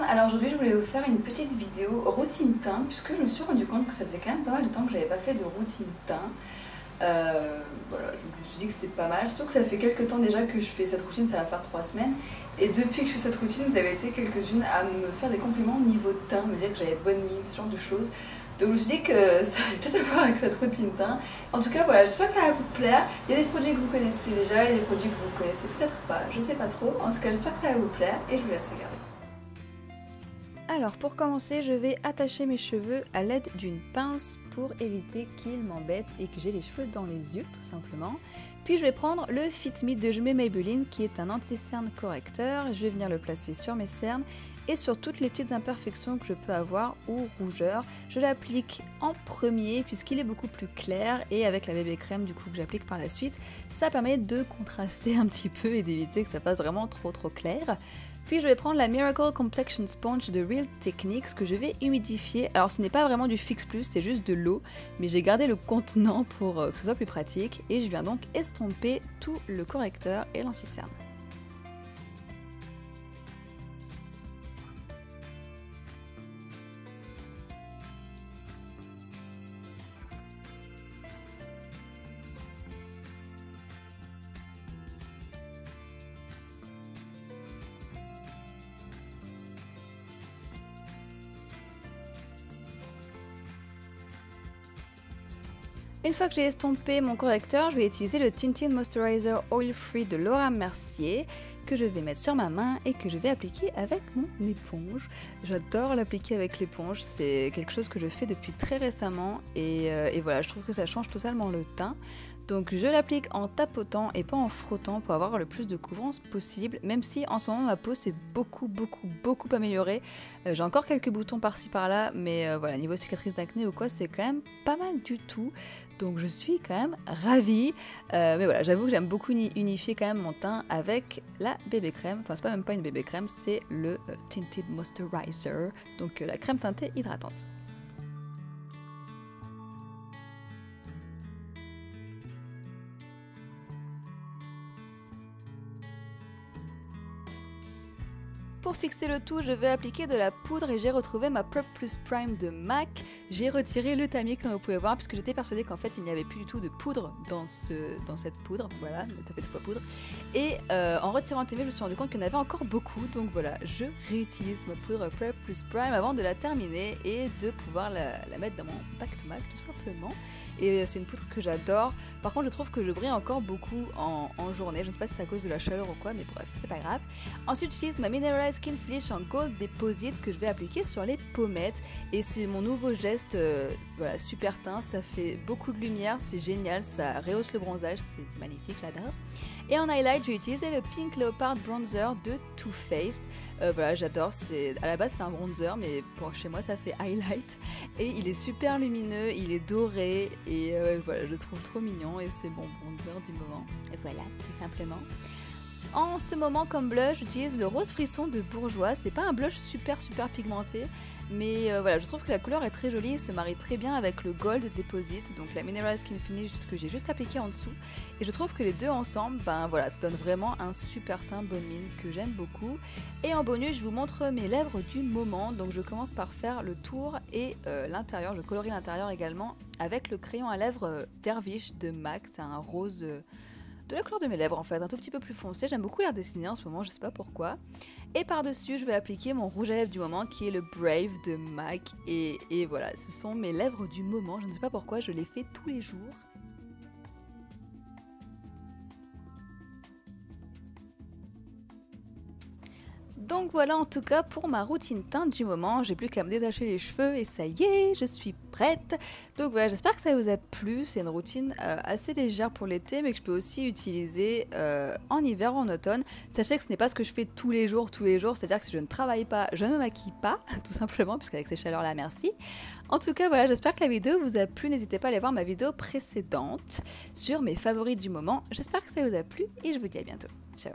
Alors aujourd'hui je voulais vous faire une petite vidéo routine teint puisque je me suis rendu compte que ça faisait quand même pas mal de temps que j'avais pas fait de routine teint. Voilà, donc je me suis dit que c'était pas mal, surtout que ça fait quelques temps déjà que je fais cette routine, ça va faire 3 semaines. Et depuis que je fais cette routine, vous avez été quelques-unes à me faire des compliments au niveau teint, me dire que j'avais bonne mine, ce genre de choses. Donc je me suis dit que ça avait peut-être à voir avec cette routine teint. En tout cas voilà, j'espère que ça va vous plaire. Il y a des produits que vous connaissez déjà, il y a des produits que vous connaissez peut-être pas, je sais pas trop. En tout cas j'espère que ça va vous plaire et je vous laisse regarder. Alors pour commencer, je vais attacher mes cheveux à l'aide d'une pince pour éviter qu'ils m'embêtent et que j'ai les cheveux dans les yeux tout simplement. Puis je vais prendre le Fit Me de Jumet Maybelline qui est un anti-cerne correcteur. Je vais venir le placer sur mes cernes et sur toutes les petites imperfections que je peux avoir ou rougeurs. Je l'applique en premier puisqu'il est beaucoup plus clair et avec la bébé crème du coup que j'applique par la suite, ça permet de contraster un petit peu et d'éviter que ça fasse vraiment trop clair. Puis je vais prendre la Miracle Complexion Sponge de Real Techniques que je vais humidifier. Alors ce n'est pas vraiment du Fix Plus, c'est juste de l'eau, mais j'ai gardé le contenant pour que ce soit plus pratique et je viens donc estomper tout le correcteur et l'anti-cerne. Une fois que j'ai estompé mon correcteur, je vais utiliser le Tinted Moisturizer Oil Free de Laura Mercier que je vais mettre sur ma main et que je vais appliquer avec mon éponge. J'adore l'appliquer avec l'éponge, c'est quelque chose que je fais depuis très récemment et voilà, je trouve que ça change totalement le teint. Donc je l'applique en tapotant et pas en frottant pour avoir le plus de couvrance possible, même si en ce moment ma peau s'est beaucoup améliorée. J'ai encore quelques boutons par-ci par-là, mais voilà, niveau cicatrice d'acné ou quoi, c'est quand même pas mal du tout. Donc je suis quand même ravie. Mais voilà, j'avoue que j'aime beaucoup unifier quand même mon teint avec la bébé crème. Enfin, c'est pas même pas une bébé crème, c'est le Tinted Moisturizer, donc la crème teintée hydratante. Pour fixer le tout, je vais appliquer de la poudre et j'ai retrouvé ma Prep Plus Prime de MAC. J'ai retiré le tamis comme vous pouvez voir puisque j'étais persuadée qu'en fait il n'y avait plus du tout de poudre dans cette poudre. Voilà, ça fait 2 fois poudre. Et en retirant le tamis, je me suis rendu compte qu'il y en avait encore beaucoup. Donc voilà, je réutilise ma poudre Prep Plus Prime avant de la terminer et de pouvoir la mettre dans mon back to MAC tout simplement. Et c'est une poudre que j'adore. Par contre, je trouve que je brille encore beaucoup en journée. Je ne sais pas si c'est à cause de la chaleur ou quoi, mais bref, c'est pas grave. Ensuite, j'utilise ma Mineral Skin Finish en Gold Deposit que je vais appliquer sur les pommettes. Et c'est mon nouveau geste, voilà, super teint. Ça fait beaucoup de lumière, c'est génial, ça rehausse le bronzage, c'est magnifique, j'adore. Et en highlight, je vais utiliser le Pink Leopard Bronzer de Too Faced. Voilà, j'adore. À la base, c'est un bronzer, mais pour chez moi, ça fait highlight. Et il est super lumineux, il est doré. Et voilà, je le trouve trop mignon. Et c'est mon bronzer du moment. Et voilà, tout simplement. En ce moment, comme blush, j'utilise le Rose Frisson de Bourjois. C'est pas un blush super pigmenté, mais voilà, je trouve que la couleur est très jolie et se marie très bien avec le Gold Deposit, donc la Mineral Skin Finish que j'ai juste appliqué en dessous. Et je trouve que les deux ensemble, ben voilà, ça donne vraiment un super teint bonne mine que j'aime beaucoup. Et en bonus, je vous montre mes lèvres du moment. Donc je commence par faire le tour et l'intérieur. Je colorie l'intérieur également avec le crayon à lèvres Dervish de MAC. C'est un rose de la couleur de mes lèvres en fait, un tout petit peu plus foncé. J'aime beaucoup l'air dessiné en ce moment, je sais pas pourquoi. Et par-dessus, je vais appliquer mon rouge à lèvres du moment qui est le Brave de MAC. Et voilà, ce sont mes lèvres du moment. Je ne sais pas pourquoi, je les fais tous les jours. Donc voilà en tout cas pour ma routine teinte du moment, j'ai plus qu'à me détacher les cheveux et ça y est, je suis prête. Donc voilà, j'espère que ça vous a plu, c'est une routine assez légère pour l'été mais que je peux aussi utiliser en hiver ou en automne. Sachez que ce n'est pas ce que je fais tous les jours, c'est-à-dire que si je ne travaille pas, je ne me maquille pas, tout simplement, puisqu'avec ces chaleurs là, merci. En tout cas voilà, j'espère que la vidéo vous a plu, n'hésitez pas à aller voir ma vidéo précédente sur mes favoris du moment. J'espère que ça vous a plu et je vous dis à bientôt. Ciao.